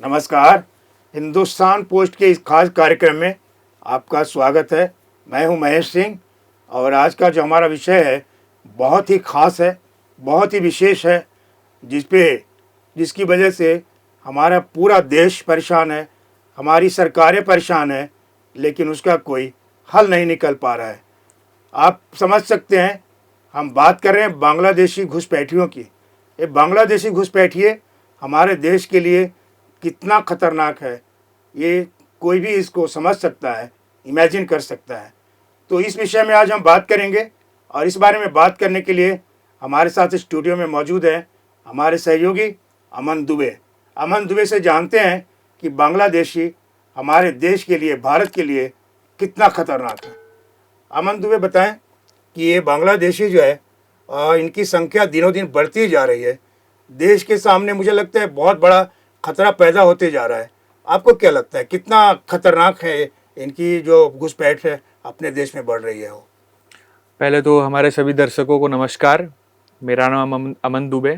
नमस्कार। हिंदुस्तान पोस्ट के इस खास कार्यक्रम में आपका स्वागत है। मैं हूं महेश सिंह और आज का जो हमारा विषय है बहुत ही खास है, बहुत ही विशेष है, जिसकी वजह से हमारा पूरा देश परेशान है, हमारी सरकारें परेशान है, लेकिन उसका कोई हल नहीं निकल पा रहा है। आप समझ सकते हैं, हम बात कर रहे हैं बांग्लादेशी घुसपैठियों की। ये बांग्लादेशी घुसपैठिए हमारे देश के लिए कितना खतरनाक है, ये कोई भी इसको समझ सकता है, इमेजिन कर सकता है। तो इस विषय में आज हम बात करेंगे और इस बारे में बात करने के लिए हमारे साथ स्टूडियो में मौजूद हैं हमारे सहयोगी अमन दुबे। अमन दुबे से जानते हैं कि बांग्लादेशी हमारे देश के लिए, भारत के लिए कितना खतरनाक है। अमन दुबे बताएं कि ये बांग्लादेशी जो है इनकी संख्या दिनों दिन बढ़ती जा रही है। देश के सामने मुझे लगता है बहुत बड़ा खतरा पैदा होते जा रहा है। आपको क्या लगता है कितना खतरनाक है इनकी जो घुसपैठ है अपने देश में बढ़ रही है वो? पहले तो हमारे सभी दर्शकों को नमस्कार। मेरा नाम अमन दुबे।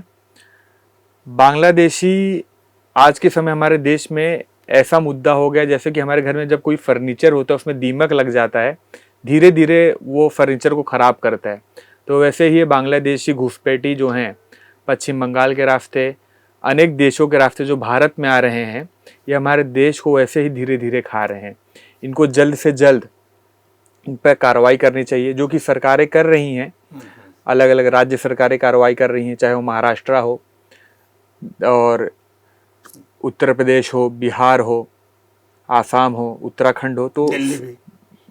बांग्लादेशी आज के समय हमारे देश में ऐसा मुद्दा हो गया जैसे कि हमारे घर में जब कोई फर्नीचर होता है उसमें दीमक लग जाता है, धीरे धीरे वो फर्नीचर को ख़राब करता है। तो वैसे ही ये बांग्लादेशी घुसपैठी जो हैं पश्चिम बंगाल के रास्ते, अनेक देशों के रास्ते जो भारत में आ रहे हैं, ये हमारे देश को वैसे ही धीरे धीरे खा रहे हैं। इनको जल्द से जल्द इन पर कार्रवाई करनी चाहिए, जो कि सरकारें कर रही हैं। अलग अलग राज्य सरकारें कार्रवाई कर रही हैं, चाहे वो महाराष्ट्र हो और उत्तर प्रदेश हो, बिहार हो, आसाम हो, उत्तराखंड हो। तो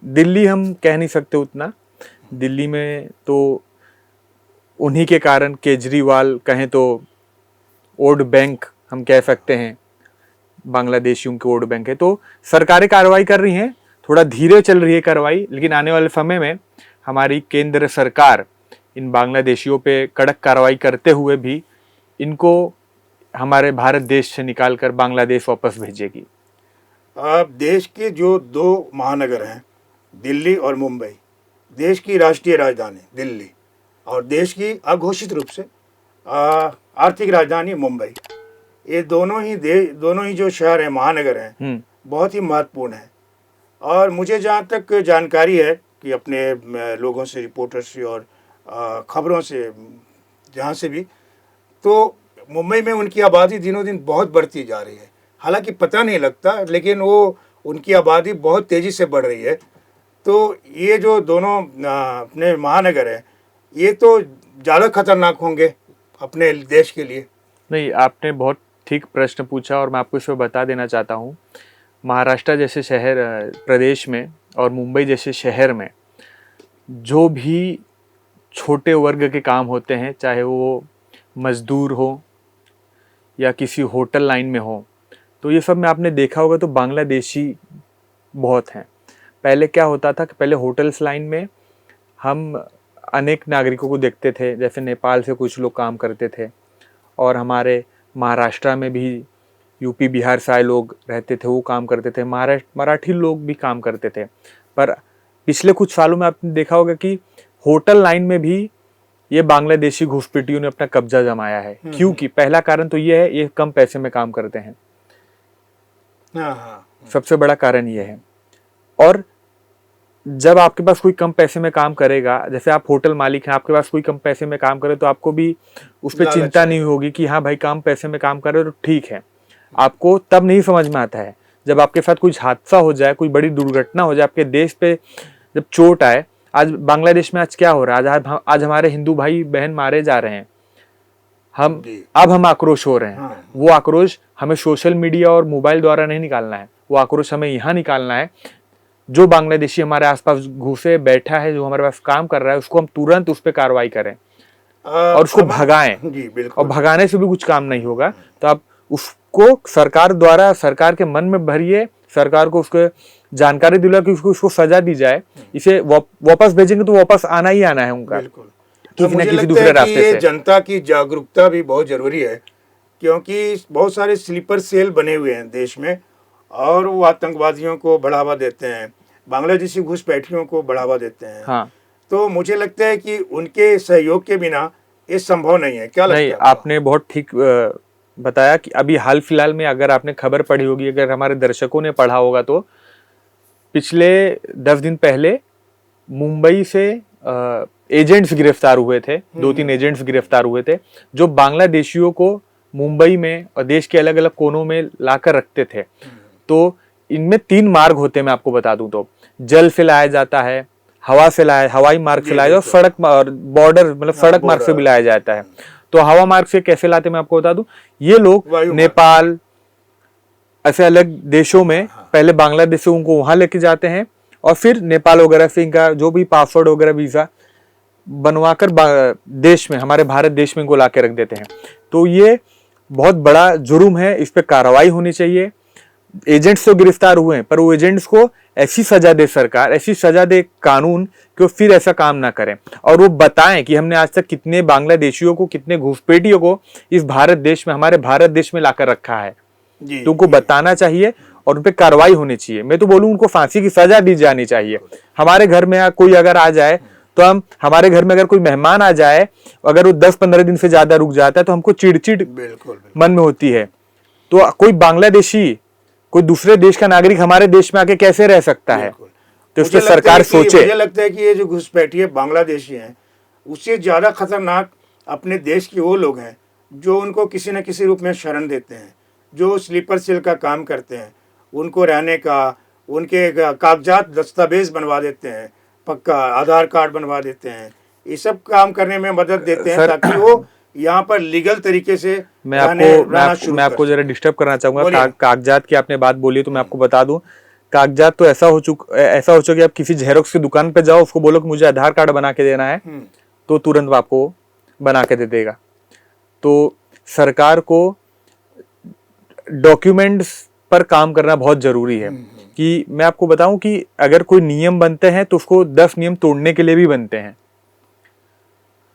दिल्ली हम कह नहीं सकते उतना। दिल्ली में तो उन्हीं के कारण केजरीवाल कहें तो वोट बैंक हम कह सकते हैं, बांग्लादेशियों के वोट बैंक है। तो सरकारें कार्रवाई कर रही हैं, थोड़ा धीरे चल रही है कार्रवाई, लेकिन आने वाले समय में हमारी केंद्र सरकार इन बांग्लादेशियों पे कड़क कार्रवाई करते हुए भी इनको हमारे भारत देश से निकालकर बांग्लादेश वापस भेजेगी। देश के जो दो महानगर हैं, दिल्ली और मुंबई, देश की राष्ट्रीय राजधानी दिल्ली और देश की अघोषित रूप से आर्थिक राजधानी मुंबई, ये दोनों ही जो शहर हैं, महानगर हैं, बहुत ही महत्वपूर्ण है। और मुझे जहाँ तक जानकारी है कि अपने लोगों से, रिपोर्टर्स से और खबरों से, जहाँ से भी, तो मुंबई में उनकी आबादी दिनों दिन बहुत बढ़ती जा रही है। हालांकि पता नहीं लगता, लेकिन वो उनकी आबादी बहुत तेज़ी से बढ़ रही है। तो ये जो दोनों अपने महानगर हैं, ये तो ज़्यादा खतरनाक होंगे अपने देश के लिए। नहीं, आपने बहुत ठीक प्रश्न पूछा और मैं आपको इसमें बता देना चाहता हूँ। महाराष्ट्र जैसे शहर प्रदेश में और मुंबई जैसे शहर में जो भी छोटे वर्ग के काम होते हैं, चाहे वो मजदूर हो या किसी होटल लाइन में हो, तो ये सब में आपने देखा होगा तो बांग्लादेशी बहुत हैं। पहले क्या होता था कि पहले होटल्स लाइन में हम अनेक नागरिकों को देखते थे, जैसे नेपाल से कुछ लोग काम करते थे और हमारे महाराष्ट्र में भी यूपी बिहार से आए लोग रहते थे, वो काम करते थे। मराठी लोग भी काम करते थे। पर पिछले कुछ सालों में आपने देखा होगा कि होटल लाइन में भी ये बांग्लादेशी घुसपैठियों ने अपना कब्जा जमाया है। क्योंकि पहला कारण तो ये है, ये कम पैसे में काम करते हैं। सबसे बड़ा कारण ये है। और जब आपके पास कोई कम पैसे में काम करेगा, जैसे आप होटल मालिक हैं, आपके पास कोई कम पैसे में काम करे तो आपको भी उस पर चिंता नहीं होगी कि हाँ भाई कम पैसे में काम करे तो ठीक है। आपको तब नहीं समझ में आता है जब आपके साथ कुछ हादसा हो जाए, कोई बड़ी दुर्घटना हो जाए, आपके देश पे जब चोट आए। आज बांग्लादेश में आज क्या हो रहा है, आज हमारे हिंदू भाई बहन मारे जा रहे हैं। हम आक्रोश हो रहे हैं। वो आक्रोश हमें सोशल मीडिया और मोबाइल द्वारा नहीं निकालना है, वो आक्रोश हमें यहाँ निकालना है। जो बांग्लादेशी हमारे आसपास घुसे बैठा है, जो हमारे पास काम कर रहा है, उसको हम तुरंत उस पर कार्रवाई करें और उसको भगाएं। और भगाने से भी कुछ काम नहीं होगा, तो आप उसको सरकार द्वारा, सरकार के मन में भरिए, सरकार को उसको जानकारी दिला कि उसको सजा दी जाए। इसे वापस भेजेंगे तो वापस आना ही आना है उनका, किसी न किसी दूसरे रास्ते से। जनता की जागरूकता भी बहुत जरूरी है, क्योंकि बहुत सारे स्लीपर सेल बने हुए हैं देश में और वो आतंकवादियों को बढ़ावा देते हैं, बांग्लादेशी घुसपैठियों को बढ़ावा देते हैं। हाँ, तो मुझे लगता है कि उनके सहयोग के बिना ये संभव नहीं है। क्या लगता है? नहीं, आपने बहुत ठीक बताया कि अभी हाल फिलहाल में, अगर आपने खबर पढ़ी होगी, अगर हमारे दर्शकों ने पढ़ा होगा, तो पिछले 10 दिन पहले मुंबई से एजेंट्स गिरफ्तार हुए थे, 2-3 एजेंट्स गिरफ्तार हुए थे जो बांग्लादेशियों को मुंबई में और देश के अलग अलग कोनों में लाकर रखते थे। तो इनमें 3 मार्ग होते हैं, मैं आपको बता दूं तो जल से लाया जाता है, हवा से लाया, हवाई मार्ग से लाया जाता है, और सड़क बॉर्डर मतलब सड़क मार्ग से भी लाया जाता है। तो हवा मार्ग से कैसे लाते हैं मैं आपको बता दूं, ये लोग नेपाल ऐसे अलग देशों में पहले बांग्लादेश से उनको वहां लेके जाते हैं और फिर नेपाल वगैरह से इनका जो भी पासपोर्ट वगैरह वीजा बनवाकर देश में, हमारे भारत देश में इनको ला के रख देते हैं। तो ये बहुत बड़ा जुर्म है, इस पे कार्रवाई होनी चाहिए। एजेंट्स तो गिरफ्तार हुए हैं, पर वो एजेंट्स को ऐसी सजा दे सरकार, ऐसी सजा दे कानून कि वो फिर ऐसा काम ना करें, और वो बताएं कि हमने आज तक कितने बांग्लादेशियों को, कितने घुसपैठियों को इस भारत देश में, हमारे भारत देश में लाकर रखा है। तो उनको बताना चाहिए और उन पर कार्रवाई होनी चाहिए। मैं तो बोलूं उनको फांसी की सजा दी जानी चाहिए। हमारे घर में कोई अगर आ जाए, तो हमारे घर में अगर कोई मेहमान आ जाए, अगर वो 10-15 दिन से ज्यादा रुक जाता है, तो हमको चिड़चिड़ मन में होती है। तो कोई बांग्लादेशी, कोई दूसरे देश का नागरिक हमारे देश में आके कैसे रह सकता है? तो इस पर सरकार सोचे। मुझे लगता है कि ये जो घुसपैठिए बांग्लादेशी हैं, उससे ज्यादा खतरनाक अपने देश के वो लोग हैं जो उनको किसी न किसी रूप में शरण देते हैं, जो स्लीपर सेल का काम करते हैं, उनको रहने का, उनके कागजात दस्तावेज बनवा देते हैं, पक्का आधार कार्ड बनवा देते हैं, ये सब काम करने में मदद देते हैं ताकि वो यहाँ पर लीगल तरीके से मैं आपको जरा डिस्टर्ब करना चाहूंगा। कागजात की आपने बात बोली, तो मैं आपको बता दूं, कागजात तो ऐसा हो चुका कि आप किसी जेरोक्स की दुकान पे जाओ, उसको बोलो कि मुझे आधार कार्ड बना के देना है, तो तुरंत आपको बना के दे देगा। तो सरकार को डॉक्यूमेंट्स पर काम करना बहुत जरूरी है। कि मैं आपको बताऊं कि अगर कोई नियम बनते हैं तो उसको 10 नियम तोड़ने के लिए भी बनते हैं।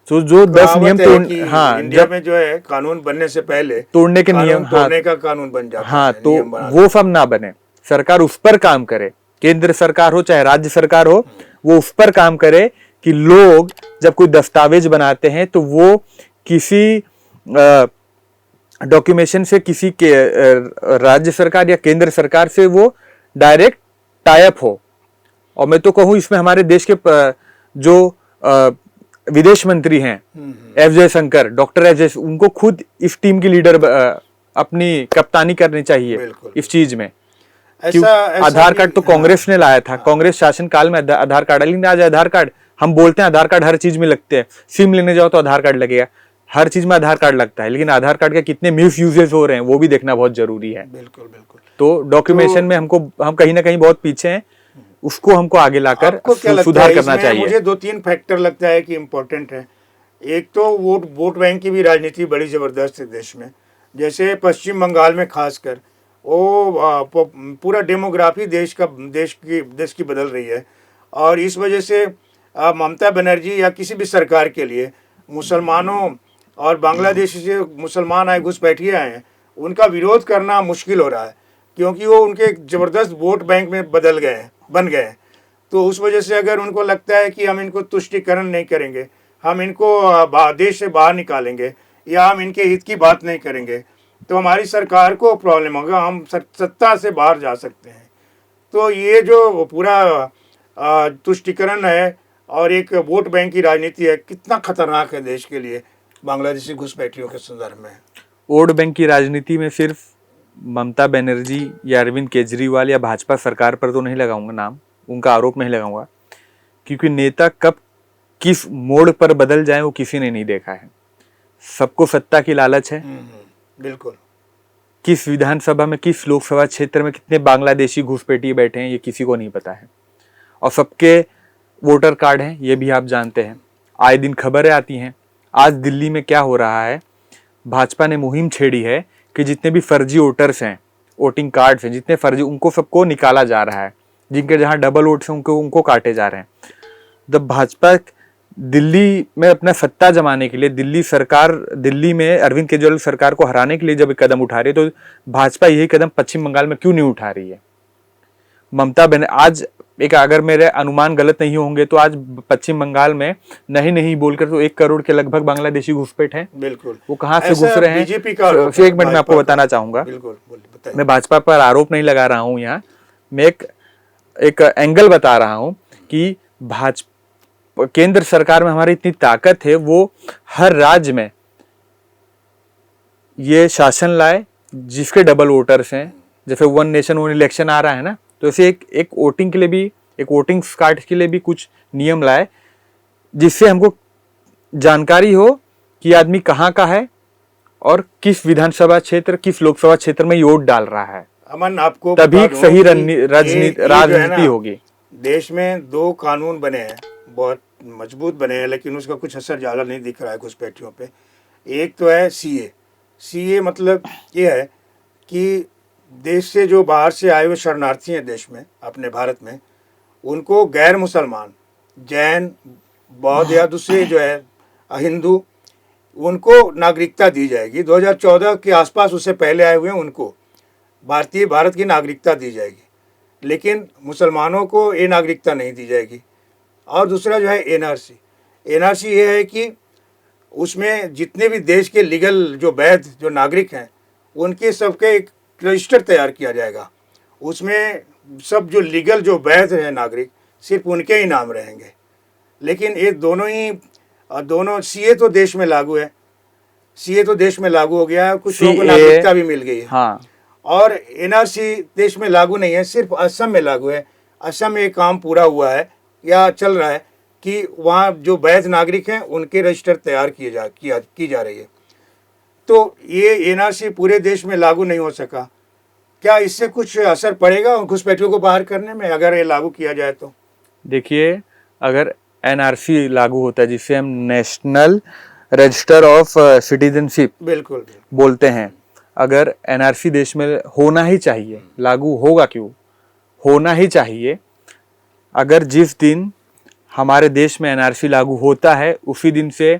तो जो 10 नियम इंडिया में जो है कानून बनने से पहले तोड़ने के नियम, तोड़ने का कानून बन जाता है। तो वो सब ना बने, सरकार उस पर काम करे, केंद्र सरकार हो चाहे राज्य सरकार हो, वो उस पर काम करे कि लोग जब कोई दस्तावेज बनाते हैं तो वो किसी डॉक्यूमेंटेशन से, किसी के राज्य सरकार या केंद्र सरकार से वो डायरेक्ट टाइप हो। और मैं तो कहूँ इसमें हमारे देश के जो विदेश मंत्री हैं F Jaishankar, doctor F Jaishankar, उनको खुद इस टीम की लीडर अपनी कप्तानी करनी चाहिए इस चीज में। आधार कार्ड तो कांग्रेस ने लाया था, कांग्रेस शासन काल में आधार कार्ड, लेकिन आज आधार कार्ड हम बोलते हैं आधार कार्ड हर चीज में लगते हैं, सिम लेने जाओ तो आधार कार्ड लगेगा, हर चीज में आधार कार्ड लगता है, लेकिन आधार कार्ड के कितने मिस यूजेस हो रहे हैं वो भी देखना बहुत जरूरी है। बिल्कुल बिल्कुल। तो डॉक्यूमेंटेशन में हम कहीं ना कहीं बहुत पीछे हैं, उसको हमको आगे लाकर सुधार करना चाहिए। मुझे 2-3 फैक्टर लगता है कि इम्पोर्टेंट है। एक तो वोट बैंक की भी राजनीति बड़ी जबरदस्त है देश में। जैसे पश्चिम बंगाल में खासकर वो पूरा डेमोग्राफी देश की बदल रही है, और इस वजह से ममता बनर्जी या किसी भी सरकार के लिए मुसलमानों और बांग्लादेशी से मुसलमान आए, घुसपैठिए आए हैं, उनका विरोध करना मुश्किल हो रहा है, क्योंकि वो उनके एक ज़बरदस्त वोट बैंक में बन गए हैं। तो उस वजह से अगर उनको लगता है कि हम इनको तुष्टीकरण नहीं करेंगे, हम इनको देश से बाहर निकालेंगे या हम इनके हित की बात नहीं करेंगे, तो हमारी सरकार को प्रॉब्लम होगा, हम सत्ता से बाहर जा सकते हैं। तो ये जो पूरा तुष्टीकरण है और एक वोट बैंक की राजनीति है, कितना खतरनाक है देश के लिए बांग्लादेशी घुसपैठियों के संदर्भ में। वोट बैंक की राजनीति में सिर्फ ममता बनर्जी या अरविंद केजरीवाल या भाजपा सरकार पर तो नहीं लगाऊंगा नाम, उनका आरोप नहीं लगाऊंगा, क्योंकि नेता कब किस मोड़ पर बदल जाए वो किसी ने नहीं देखा है। सबको सत्ता की लालच है। बिल्कुल। किस विधानसभा में, किस लोकसभा क्षेत्र में कितने बांग्लादेशी घुसपैठिए बैठे हैं ये किसी को नहीं पता है, और सबके वोटर कार्ड हैं ये भी आप जानते हैं। आए दिन खबरें आती हैं। आज दिल्ली में क्या हो रहा है, भाजपा ने मुहिम छेड़ी है कि जितने भी फर्जी वोटर्स हैं, वोटिंग कार्ड्स हैं, जितने फर्जी, उनको सबको निकाला जा रहा है, जिनके जहां डबल वोट्स हैं उनको काटे जा रहे हैं। जब भाजपा दिल्ली में अपना सत्ता जमाने के लिए, दिल्ली में अरविंद केजरीवाल सरकार को हराने के लिए जब कदम उठा रही है, तो भाजपा यही कदम पश्चिम बंगाल में क्यों नहीं उठा रही है? आज एक अगर मेरे अनुमान गलत नहीं होंगे तो आज पश्चिम बंगाल में नहीं बोलकर तो 1 करोड़ के लगभग बांग्लादेशी घुसपैठ हैं। बिल्कुल। वो कहाँ से ऐसा घुस रहे हैं? बीजेपी का आरोप फिर है, एक मिनट मैं आपको भाजपा का। बताना चाहूंगा। बिल्कुल बोलिए, बताइए। मैं भाजपा पर आरोप नहीं लगा रहा हूं यहाँ, मैं एक एंगल बता रहा हूं कि भाजपा केंद्र सरकार में हमारी इतनी ताकत है, वो हर राज्य में ये शासन लाए जिसके डबल वोटर्स हैं। जैसे वन नेशन वन इलेक्शन आ रहा है ना, तो ऐसे एक वोटिंग के लिए भी, एक वोटिंग कार्ड के लिए भी कुछ नियम लाए जिससे हमको जानकारी हो कि आदमी कहाँ का है और किस विधानसभा क्षेत्र, किस लोकसभा क्षेत्र में वोट डाल रहा है। अमन, आपको तभी बता दूं सही कि राजनीति होगी। देश में 2 कानून बने हैं, बहुत मजबूत बने हैं, लेकिन उसका कुछ असर ज़्यादा नहीं दिख रहा है घुसपैठियों पे। एक तो है सीए मतलब ये है कि देश से जो बाहर से आए हुए शरणार्थी हैं देश में, अपने भारत में, उनको गैर मुसलमान, जैन, बौद्ध या दूसरे जो है हिंदू, उनको नागरिकता दी जाएगी। 2014 के आसपास, उससे पहले आए हुए हैं उनको भारत की नागरिकता दी जाएगी, लेकिन मुसलमानों को ये नागरिकता नहीं दी जाएगी। और दूसरा जो है एनआरसी ये है कि उसमें जितने भी देश के लीगल जो वैध जो नागरिक हैं, उनके सबके एक रजिस्टर तैयार किया जाएगा। उसमें सब जो लीगल जो वैध है नागरिक, सिर्फ उनके ही नाम रहेंगे। लेकिन ये दोनों सीए तो देश में लागू है, सीए तो देश में लागू हो गया है, कुछ लोगों को नागरिकता भी मिल गई है। हाँ। और एनआरसी देश में लागू नहीं है, सिर्फ असम में लागू है। असम में ये काम पूरा हुआ है या चल रहा है कि वहाँ जो वैध नागरिक हैं उनके रजिस्टर तैयार की जा रही है। तो ये एनआरसी पूरे देश में लागू नहीं हो सका। क्या इससे कुछ असर पड़ेगा घुसपैठियों को बाहर करने में, अगर ये लागू किया जाए तो? देखिए, अगर एनआरसी लागू होता है, जिसे हम नेशनल रजिस्टर ऑफ सिटीजनशिप बिल्कुल बोलते हैं, अगर एनआरसी देश में होना ही चाहिए, लागू होगा क्यों, होना ही चाहिए। अगर जिस दिन हमारे देश में एनआरसी लागू होता है, उसी दिन से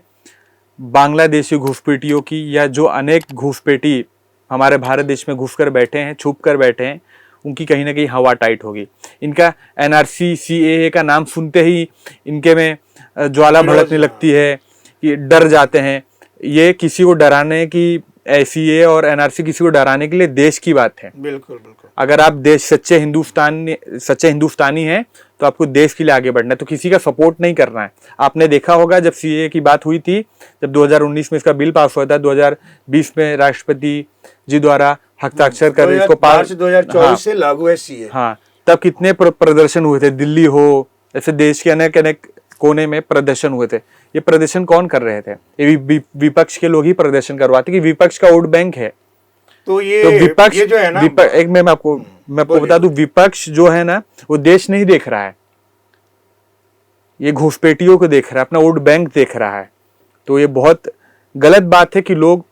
बांग्लादेशी घुसपैठियों की, या जो अनेक घुसपैठी हमारे भारत देश में घुसकर बैठे हैं, छुप कर बैठे हैं, उनकी कहीं ना कहीं हवा टाइट होगी। इनका एनआरसी सीएए का नाम सुनते ही इनके में ज्वाला भड़कने लगती है, कि डर जाते हैं। ये किसी को डराने की, सीएए और एनआरसी किसी को डराने के लिए देश की बात है। बिल्कुल बिल्कुल। अगर आप सच्चे हिंदुस्तानी हैं तो आपको देश के लिए आगे बढ़ना है, तो किसी का सपोर्ट नहीं करना है। आपने देखा होगा जब सीएए की बात हुई थी, जब 2019 में इसका बिल पास हुआ था, 2020 में राष्ट्रपति जी द्वारा हस्ताक्षर कर इसको पास, 2024 से लागू है सीए। हाँ, तब कितने प्रदर्शन हुए थे, दिल्ली हो, ऐसे देश के अनेक कोने में प्रदर्शन हुए थे। ये प्रदर्शन कौन कर रहे थे? ये विपक्ष के लोग ही प्रदर्शन करवाते, कि विपक्ष का वोट बैंक है। तो विपक्ष जो है ना, एक मैं आपको बता दूं, विपक्ष जो है ना, वो देश नहीं देख रहा है, ये घुसपैठियों को देख रहा है, अपना वोट बैंक देख रहा है। तो ये बहुत गलत बात है कि लोग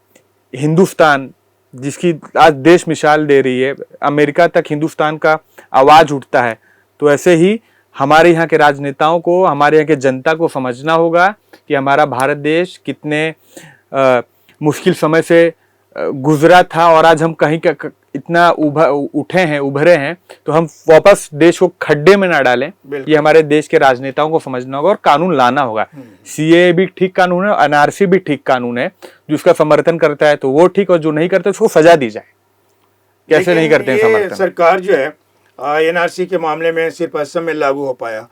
हिंदुस्तान, जिसकी आज देश मिसाल दे रही है, अमेरिका तक हिंदुस्तान का आवाज उठता है। तो ऐसे ही हमारे यहाँ के राजनेताओं को, हमारे यहाँ के जनता को समझना होगा कि हमारा भारत देश कितने मुश्किल समय से गुजरा था, और आज हम कहीं का इतना उभरे हैं, तो हम वापस देश को खड्डे में ना डालें। ये हमारे देश के राजनेताओं को समझना होगा और कानून लाना होगा। सीए भी ठीक कानून है, एनआरसी भी ठीक कानून है। जिसका समर्थन करता है तो वो ठीक, और जो नहीं करता उसको सजा दी जाए। कैसे नहीं करते हैं समर्थन? सरकार जो है एनआरसी के मामले में सिर्फ असम में लागू हो पाया,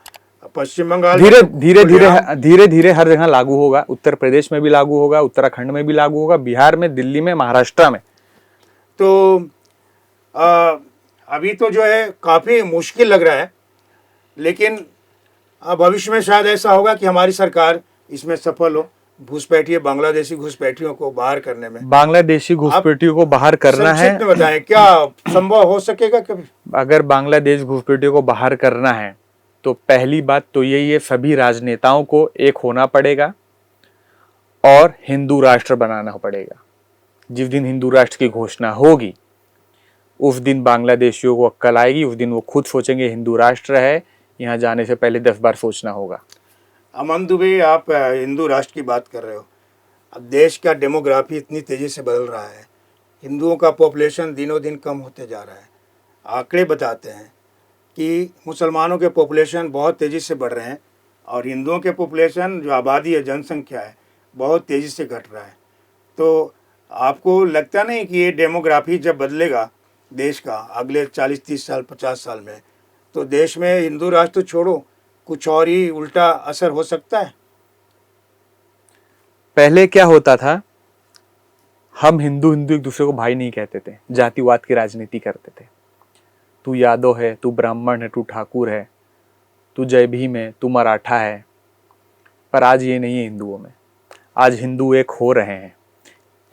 पश्चिम बंगाल धीरे धीरे हर जगह लागू होगा। उत्तर प्रदेश में भी लागू होगा, उत्तराखंड में भी लागू होगा, बिहार में, दिल्ली में, महाराष्ट्र में। तो अभी तो जो है काफ़ी मुश्किल लग रहा है, लेकिन भविष्य में शायद ऐसा होगा कि हमारी सरकार इसमें सफल हो, बांग्लादेशी घुसपैठियों को बाहर करने में। बांग्लादेशी घुसपैठियों को बाहर करना है, संक्षिप्त में बताएं, क्या संभव हो सकेगा कभी? अगर बांग्लादेश घुसपैठियों को बाहर करना है तो पहली बात तो यही है, सभी राजनेताओं को एक होना पड़ेगा और हिंदू राष्ट्र बनाना पड़ेगा। जिस दिन हिंदू राष्ट्र की घोषणा होगी, उस दिन बांग्लादेशियों को अक्ल आएगी, उस दिन वो खुद सोचेंगे हिंदू राष्ट्र है, यहाँ जाने से पहले 10 बार सोचना होगा। अमन दुबे, आप हिंदू राष्ट्र की बात कर रहे हो। अब देश का डेमोग्राफी इतनी तेज़ी से बदल रहा है, हिंदुओं का पॉपुलेशन दिनों दिन कम होते जा रहा है। आंकड़े बताते हैं कि मुसलमानों के पॉपुलेशन बहुत तेज़ी से बढ़ रहे हैं और हिंदुओं के पॉपुलेशन जो आबादी है, जनसंख्या है, बहुत तेज़ी से घट रहा है। तो आपको लगता नहीं कि ये डेमोग्राफी जब बदलेगा देश का अगले 40-30 साल 50 साल में, तो देश में हिंदू राष्ट्र तो छोड़ो, कुछ और ही उल्टा असर हो सकता है? पहले क्या होता था, हम हिंदू हिंदू एक दूसरे को भाई नहीं कहते थे, जातिवाद की राजनीति करते थे। तू यादव है, तू ब्राह्मण है, तू ठाकुर है, तू जय भीम है, तू मराठा है। पर आज ये नहीं है हिंदुओं में। आज हिंदू एक हो रहे हैं,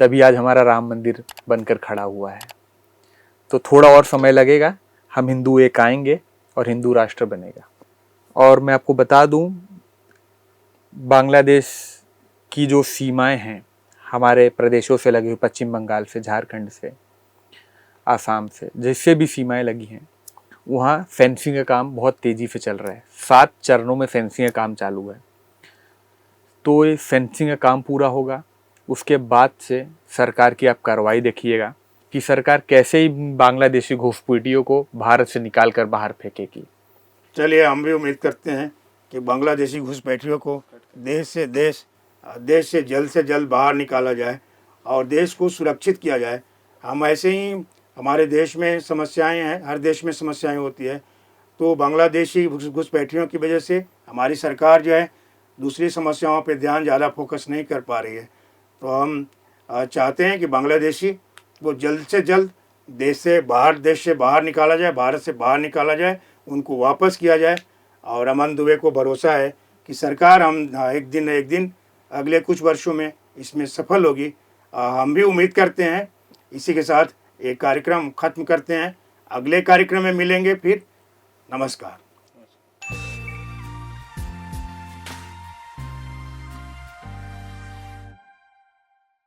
तभी आज हमारा राम मंदिर बनकर खड़ा हुआ है। तो थोड़ा और समय लगेगा, हम हिंदू एक आएंगे और हिंदू राष्ट्र बनेगा। और मैं आपको बता दूं, बांग्लादेश की जो सीमाएं हैं हमारे प्रदेशों से लगी हुई, पश्चिम बंगाल से, झारखंड से, आसाम से, जिससे भी सीमाएं लगी हैं, वहाँ फेंसिंग का काम बहुत तेज़ी से चल रहा है। 7 चरणों में फेंसिंग का काम चालू है। तो ये फेंसिंग का काम पूरा होगा, उसके बाद से सरकार की आप कार्रवाई देखिएगा कि सरकार कैसे ही बांग्लादेशी घुसपैठियों को भारत से निकाल कर बाहर फेंकेगी। चलिए, हम भी उम्मीद करते हैं कि बांग्लादेशी घुसपैठियों को देश से जल्द बाहर निकाला जाए और देश को सुरक्षित किया जाए। हम ऐसे ही, हमारे देश में समस्याएं हैं, हर देश में समस्याएं होती है, तो बांग्लादेशी घुसपैठियों की वजह से हमारी सरकार जो है दूसरी समस्याओं पे ध्यान ज़्यादा फोकस नहीं कर पा रही है। तो हम चाहते हैं कि बांग्लादेशी वो जल्द से जल्द देश से बाहर निकाला जाए, भारत से बाहर निकाला जाए, उनको वापस किया जाए। और अमन दुबे को भरोसा है कि सरकार हम एक दिन अगले कुछ वर्षों में इसमें सफल होगी। हम भी उम्मीद करते हैं। इसी के साथ एक कार्यक्रम ख़त्म करते हैं, अगले कार्यक्रम में मिलेंगे फिर। नमस्कार।